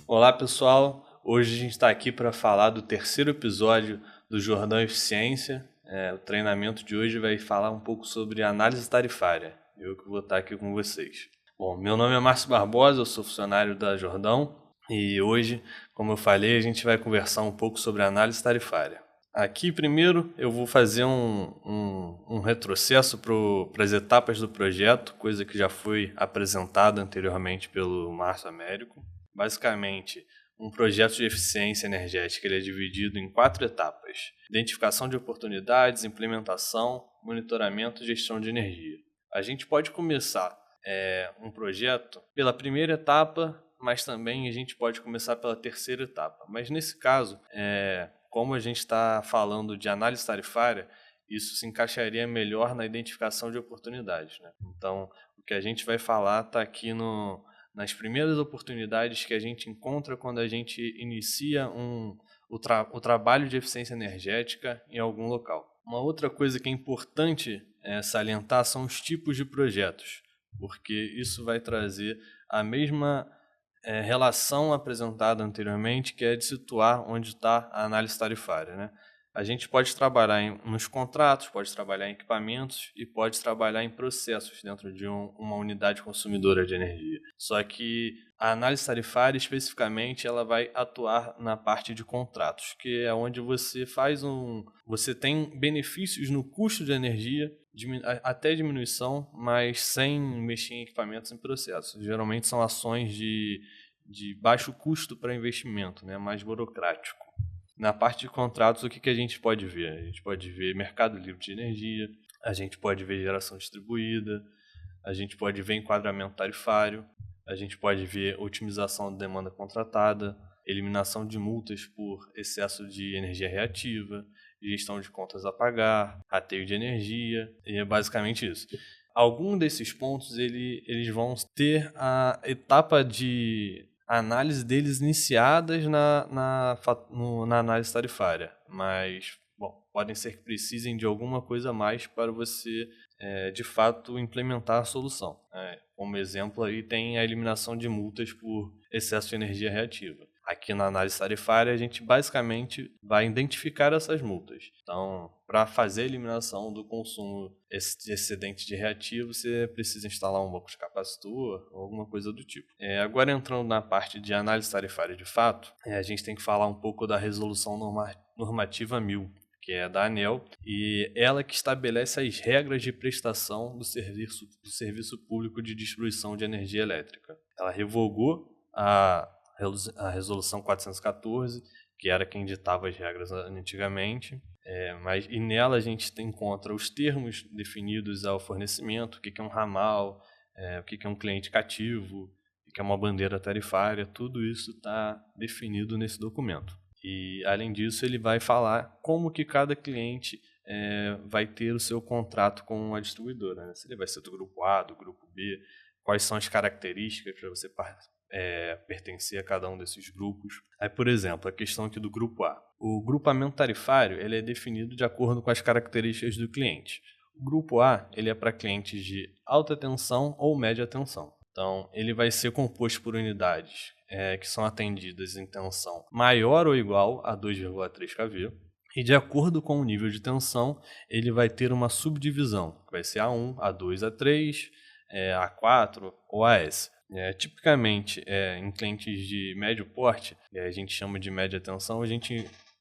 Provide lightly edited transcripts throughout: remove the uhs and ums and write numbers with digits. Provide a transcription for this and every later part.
Olá pessoal, hoje a gente está aqui para falar do terceiro episódio do Jordão Eficiência. O treinamento de hoje vai falar um pouco sobre análise tarifária. Eu que vou estar aqui com vocês. Bom, meu nome é Márcio Barbosa, eu sou funcionário da Jordão e hoje, como eu falei, a gente vai conversar um pouco sobre análise tarifária. Aqui, primeiro, eu vou fazer um retrocesso para as etapas do projeto, coisa que já foi apresentada anteriormente pelo Márcio Américo. Basicamente, um projeto de eficiência energética ele é dividido em 4 etapas: identificação de oportunidades, implementação, monitoramento e gestão de energia. A gente pode começar um projeto pela primeira etapa, mas também a gente pode começar pela terceira etapa. Mas nesse caso, como a gente está falando de análise tarifária, isso se encaixaria melhor na identificação de oportunidades, né? Então, o que a gente vai falar está aqui nas primeiras oportunidades que a gente encontra quando a gente inicia o trabalho de eficiência energética em algum local. Uma outra coisa que é importante salientar são os tipos de projetos, porque isso vai trazer a mesma relação apresentada anteriormente, que é de situar onde está a análise tarifária, né? A gente pode trabalhar nos contratos, pode trabalhar em equipamentos e pode trabalhar em processos dentro de uma unidade consumidora de energia. Só que a análise tarifária, especificamente, ela vai atuar na parte de contratos, que é onde você você tem benefícios no custo de energia, até diminuição, mas sem mexer em equipamentos e processos. Geralmente são ações de baixo custo para investimento, né? Mais burocrático. Na parte de contratos, o que a gente pode ver? A gente pode ver mercado livre de energia, a gente pode ver geração distribuída, a gente pode ver enquadramento tarifário, a gente pode ver otimização da demanda contratada, eliminação de multas por excesso de energia reativa, gestão de contas a pagar, rateio de energia, e é basicamente isso. Alguns desses pontos eles vão ter a etapa de análise deles iniciadas na análise tarifária, mas podem ser que precisem de alguma coisa a mais para você de fato implementar a solução. Como exemplo aí tem a eliminação de multas por excesso de energia reativa. Aqui na análise tarifária a gente basicamente vai identificar essas multas. Então, para fazer a eliminação do consumo de excedente de reativo, você precisa instalar um banco de capacitor ou alguma coisa do tipo. Agora entrando na parte de análise tarifária de fato, a gente tem que falar um pouco da resolução normativa 1000, que é da ANEEL, e ela que estabelece as regras de prestação do serviço público de distribuição de energia elétrica. Ela revogou a resolução 414, que era quem ditava as regras antigamente, e nela a gente encontra os termos definidos ao fornecimento, o que é um ramal, o que é um cliente cativo, o que é uma bandeira tarifária, tudo isso está definido nesse documento. E, além disso, ele vai falar como que cada cliente vai ter o seu contrato com a distribuidora, né? Se ele vai ser do grupo A, do grupo B, quais são as características para você pertencer a cada um desses grupos. Aí, por exemplo, a questão aqui do grupo A. O grupamento tarifário ele é definido de acordo com as características do cliente. O grupo A ele é para clientes de alta tensão ou média tensão. Então, ele vai ser composto por unidades que são atendidas em tensão maior ou igual a 2,3 kV. E de acordo com o nível de tensão, ele vai ter uma subdivisão, que vai ser A1, A2, A3, A4 ou AS. Tipicamente, em clientes de médio porte, a gente chama de média tensão,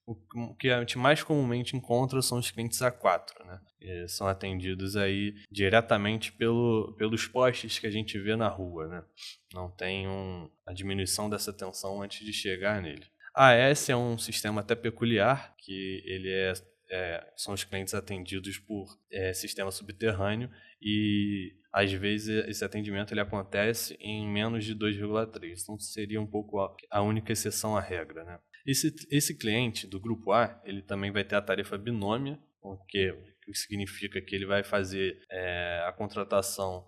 o que a gente mais comumente encontra são os clientes A4, né? São atendidos aí diretamente pelos postes que a gente vê na rua, né? Não tem a diminuição dessa tensão antes de chegar nele. A AS é um sistema até peculiar, que ele são os clientes atendidos por sistema subterrâneo e às vezes esse atendimento ele acontece em menos de 2,3. Então seria um pouco a única exceção à regra, né? Esse cliente do grupo A, ele também vai ter a tarifa binômia, o que significa que ele vai fazer a contratação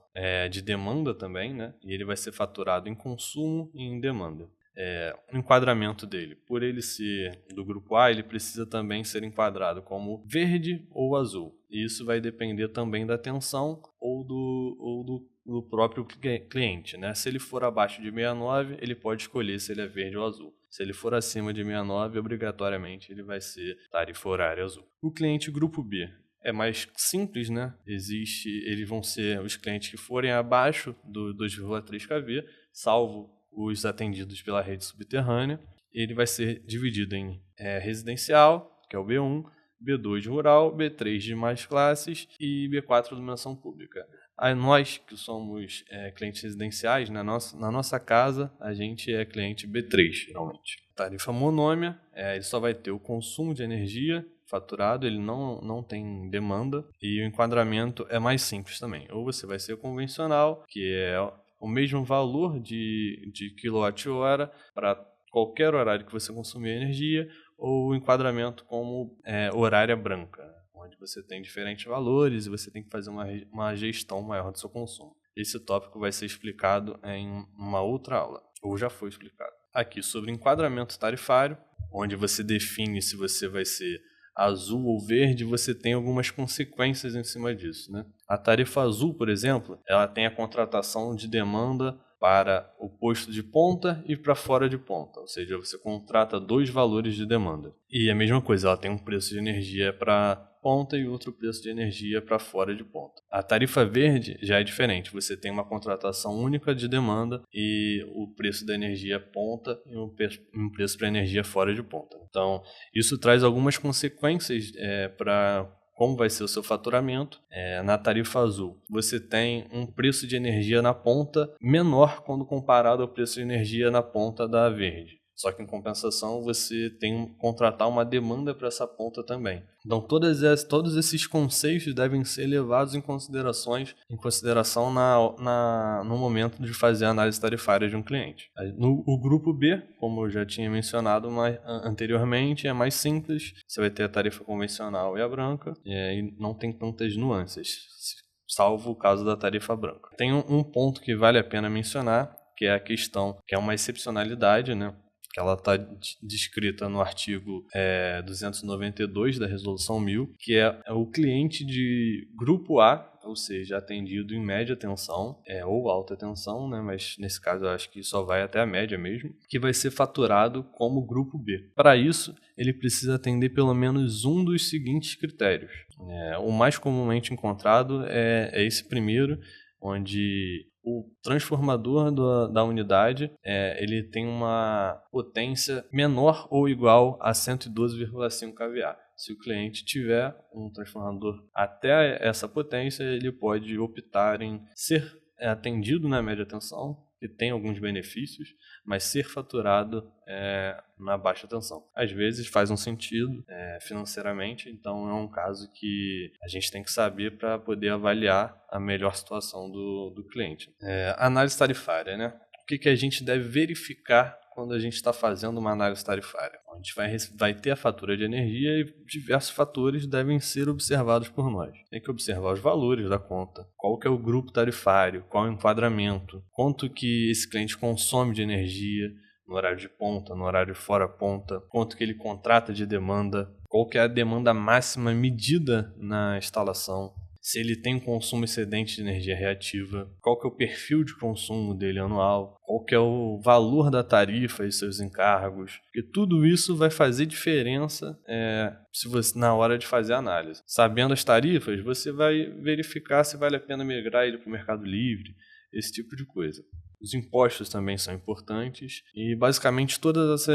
de demanda também, né? E ele vai ser faturado em consumo e em demanda. O enquadramento dele, por ele ser do grupo A, ele precisa também ser enquadrado como verde ou azul. E isso vai depender também da tensão ou do próprio cliente, né? Se ele for abaixo de 69, ele pode escolher se ele é verde ou azul. Se ele for acima de 69, obrigatoriamente ele vai ser tarifa horária azul. O cliente grupo B é mais simples, né? Eles vão ser os clientes que forem abaixo do 2,3 kV, salvo os atendidos pela rede subterrânea. Ele vai ser dividido em residencial, que é o B1, B2 rural, B3 de mais classes e B4 iluminação pública. Aí nós que somos clientes residenciais, na nossa casa, a gente é cliente B3, geralmente. Tarifa monômia, ele só vai ter o consumo de energia faturado, ele não tem demanda, e o enquadramento é mais simples também. Ou você vai ser convencional, que é o mesmo valor de quilowatt-hora para qualquer horário que você consumir energia, ou o enquadramento como horária branca, onde você tem diferentes valores e você tem que fazer uma gestão maior do seu consumo. Esse tópico vai ser explicado em uma outra aula, ou já foi explicado. Aqui sobre enquadramento tarifário, onde você define se você vai ser azul ou verde, você tem algumas consequências em cima disso, né? A tarifa azul, por exemplo, ela tem a contratação de demanda para o posto de ponta e para fora de ponta, ou seja, você contrata 2 valores de demanda. E a mesma coisa, ela tem um preço de energia para ponta e outro preço de energia para fora de ponta. A tarifa verde já é diferente, você tem uma contratação única de demanda e o preço da energia ponta e um preço para energia fora de ponta. Então, isso traz algumas consequências para como vai ser o seu faturamento. Na tarifa azul, você tem um preço de energia na ponta menor quando comparado ao preço de energia na ponta da verde. Só que em compensação você tem que contratar uma demanda para essa ponta também. Então todos esses conceitos devem ser levados em consideração no momento de fazer a análise tarifária de um cliente. O grupo B, como eu já tinha mencionado anteriormente, é mais simples. Você vai ter a tarifa convencional e a branca, e não tem tantas nuances, salvo o caso da tarifa branca. Tem um ponto que vale a pena mencionar, que é a questão, que é uma excepcionalidade, né? Que ela está descrita no artigo 292 da Resolução 1000, que é o cliente de grupo A, ou seja, atendido em média tensão ou alta tensão, né? Mas nesse caso eu acho que só vai até a média mesmo, que vai ser faturado como grupo B. Para isso, ele precisa atender pelo menos um dos seguintes critérios. O mais comumente encontrado é esse primeiro, onde o transformador da unidade ele tem uma potência menor ou igual a 112,5 kVA. Se o cliente tiver um transformador até essa potência, ele pode optar em ser atendido na média tensão, que tem alguns benefícios, mas ser faturado na baixa tensão. Às vezes faz um sentido financeiramente, então é um caso que a gente tem que saber para poder avaliar a melhor situação do cliente. Análise tarifária, né? O que a gente deve verificar quando a gente está fazendo uma análise tarifária? A gente vai ter a fatura de energia e diversos fatores devem ser observados por nós. Tem que observar os valores da conta, qual que é o grupo tarifário, qual é o enquadramento, quanto que esse cliente consome de energia no horário de ponta, no horário fora ponta, quanto que ele contrata de demanda, qual que é a demanda máxima medida na instalação, se ele tem um consumo excedente de energia reativa, qual que é o perfil de consumo dele anual, qual que é o valor da tarifa e seus encargos, porque tudo isso vai fazer diferença na hora de fazer a análise. Sabendo as tarifas, você vai verificar se vale a pena migrar ele para o Mercado Livre, esse tipo de coisa. Os impostos também são importantes e basicamente todas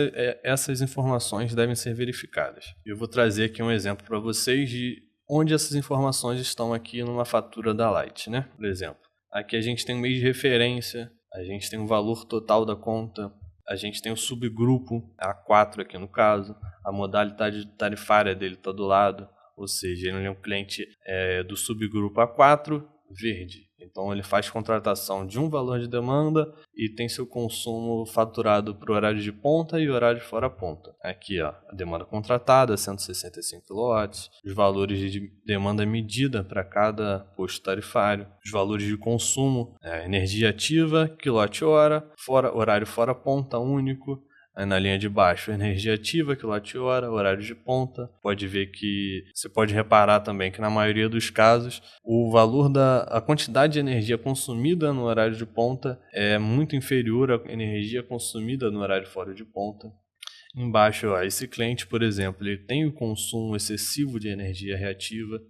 essas informações devem ser verificadas. Eu vou trazer aqui um exemplo para vocês de onde essas informações estão aqui numa fatura da Light, né? Por exemplo, aqui a gente tem um mês de referência, a gente tem o valor total da conta, a gente tem o subgrupo, A4 aqui no caso, a modalidade tarifária dele está do lado, ou seja, ele é um cliente do subgrupo A4 verde. Então ele faz contratação de um valor de demanda e tem seu consumo faturado para o horário de ponta e horário de fora ponta. Aqui a demanda contratada, 165 kW, os valores de demanda medida para cada posto tarifário, os valores de consumo, energia ativa, quilowatt-hora, horário fora ponta único, Aí na linha de baixo, energia ativa, quilowatt-hora, horário de ponta. Pode ver que você pode reparar também que na maioria dos casos o valor a quantidade de energia consumida no horário de ponta é muito inferior à energia consumida no horário fora de ponta. Embaixo, ó, esse cliente, por exemplo, ele tem o consumo excessivo de energia reativa.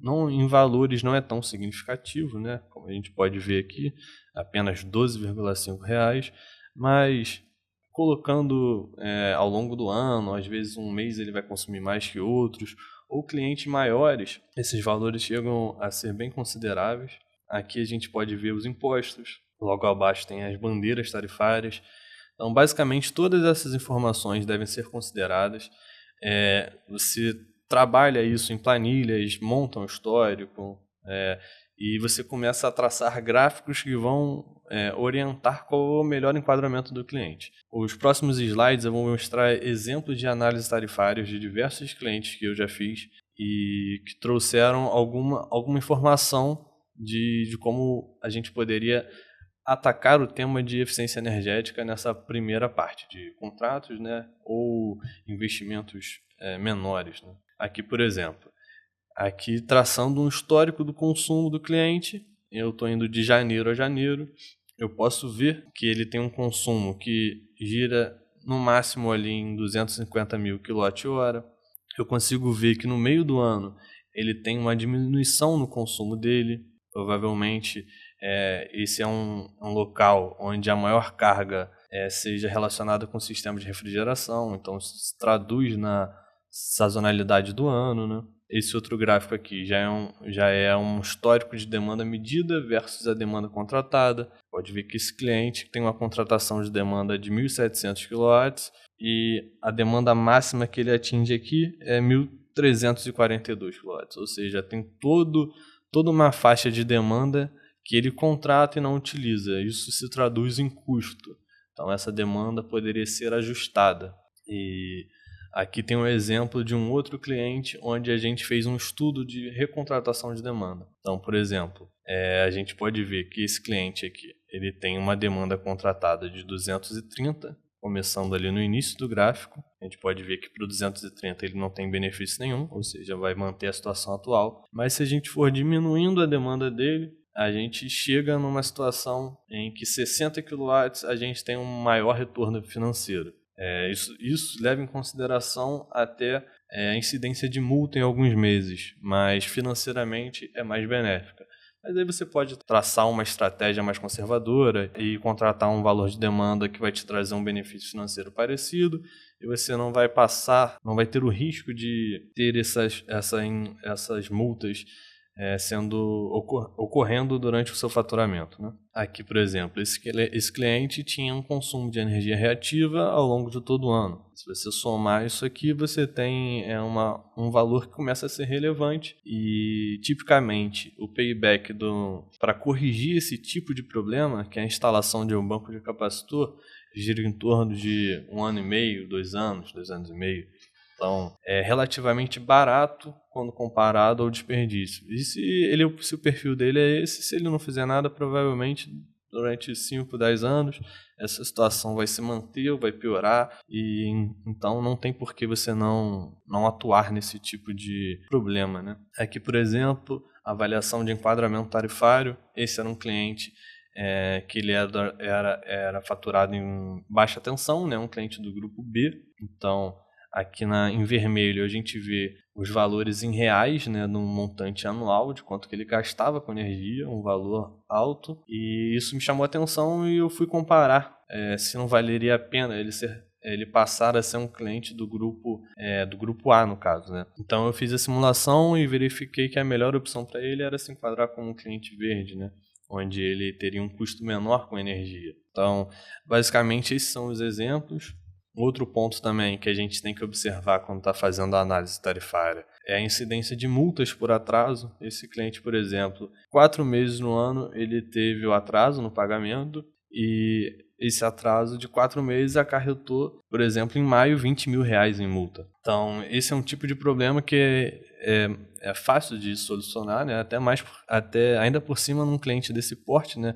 Não, em valores não é tão significativo, né? Como a gente pode ver aqui, apenas R$ 12,5, mas colocando ao longo do ano, às vezes um mês ele vai consumir mais que outros, ou clientes maiores, esses valores chegam a ser bem consideráveis. Aqui a gente pode ver os impostos, logo abaixo tem as bandeiras tarifárias. Então, basicamente, todas essas informações devem ser consideradas. Você trabalha isso em planilhas, monta um histórico, e você começa a traçar gráficos que vão orientar qual é o melhor enquadramento do cliente. Os próximos slides eu vou mostrar exemplos de análises tarifárias de diversos clientes que eu já fiz e que trouxeram alguma informação de como a gente poderia atacar o tema de eficiência energética nessa primeira parte de contratos, né, ou investimentos menores, né. Aqui, por exemplo, aqui traçando um histórico do consumo do cliente, eu estou indo de janeiro a janeiro, eu posso ver que ele tem um consumo que gira no máximo ali em 250 mil kWh. Eu consigo ver que no meio do ano ele tem uma diminuição no consumo dele, provavelmente esse é um local onde a maior carga seja relacionada com o sistema de refrigeração, então isso se traduz na sazonalidade do ano, né? Esse outro gráfico aqui já é um histórico de demanda medida versus a demanda contratada. Pode ver que esse cliente tem uma contratação de demanda de 1.700 kW e a demanda máxima que ele atinge aqui é 1.342 kW, ou seja, tem toda uma faixa de demanda que ele contrata e não utiliza. Isso se traduz em custo. Então essa demanda poderia ser ajustada. E aqui tem um exemplo de um outro cliente onde a gente fez um estudo de recontratação de demanda. Então, por exemplo, a gente pode ver que esse cliente aqui ele tem uma demanda contratada de 230, começando ali no início do gráfico. A gente pode ver que para o 230 ele não tem benefício nenhum, ou seja, vai manter a situação atual. Mas se a gente for diminuindo a demanda dele, a gente chega numa situação em que 60 kW a gente tem um maior retorno financeiro. Isso leva em consideração até a incidência de multa em alguns meses, mas financeiramente é mais benéfica. Mas aí você pode traçar uma estratégia mais conservadora e contratar um valor de demanda que vai te trazer um benefício financeiro parecido, e você não vai ter o risco de ter essas multas ocorrendo durante o seu faturamento, né? Aqui, por exemplo, esse cliente tinha um consumo de energia reativa ao longo de todo o ano. Se você somar isso aqui, você tem um valor que começa a ser relevante e, tipicamente, o payback para corrigir esse tipo de problema, que é a instalação de um banco de capacitor, gira em torno de 1 ano e meio, 2 anos, 2 anos e meio. Então, é relativamente barato quando comparado ao desperdício. E se o perfil dele é esse, se ele não fizer nada, provavelmente durante 5, 10 anos, essa situação vai se manter ou vai piorar, e então não tem por que você não atuar nesse tipo de problema, né? Aqui, por exemplo, avaliação de enquadramento tarifário. Esse era um cliente que ele era faturado em baixa tensão, né? Um cliente do grupo B. Então, aqui em vermelho a gente vê os valores em reais, né, no montante anual de quanto que ele gastava com energia, um valor alto, e isso me chamou a atenção e eu fui comparar se não valeria a pena ele passar a ser um cliente do grupo A, no caso, né? Então eu fiz a simulação e verifiquei que a melhor opção para ele era se enquadrar como um cliente verde, né, onde ele teria um custo menor com energia. Então, basicamente esses são os exemplos. Outro ponto também que a gente tem que observar quando está fazendo a análise tarifária é a incidência de multas por atraso. Esse cliente, por exemplo, 4 meses no ano ele teve o atraso no pagamento, e esse atraso de 4 meses acarretou, por exemplo, em maio, R$20 mil em multa. Então, esse é um tipo de problema que é fácil de solucionar, né? Ainda por cima num cliente desse porte, né?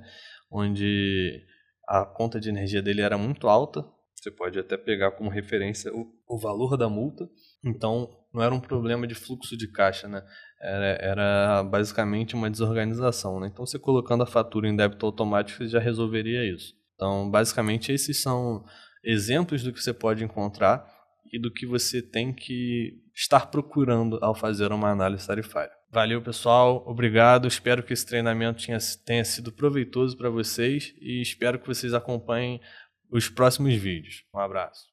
Onde a conta de energia dele era muito alta. Você pode até pegar como referência o valor da multa. Então, não era um problema de fluxo de caixa, né? Era basicamente uma desorganização, né? Então, você colocando a fatura em débito automático, você já resolveria isso. Então, basicamente, esses são exemplos do que você pode encontrar e do que você tem que estar procurando ao fazer uma análise tarifária. Valeu, pessoal. Obrigado. Espero que esse treinamento tenha sido proveitoso para vocês e espero que vocês acompanhem os próximos vídeos. Um abraço.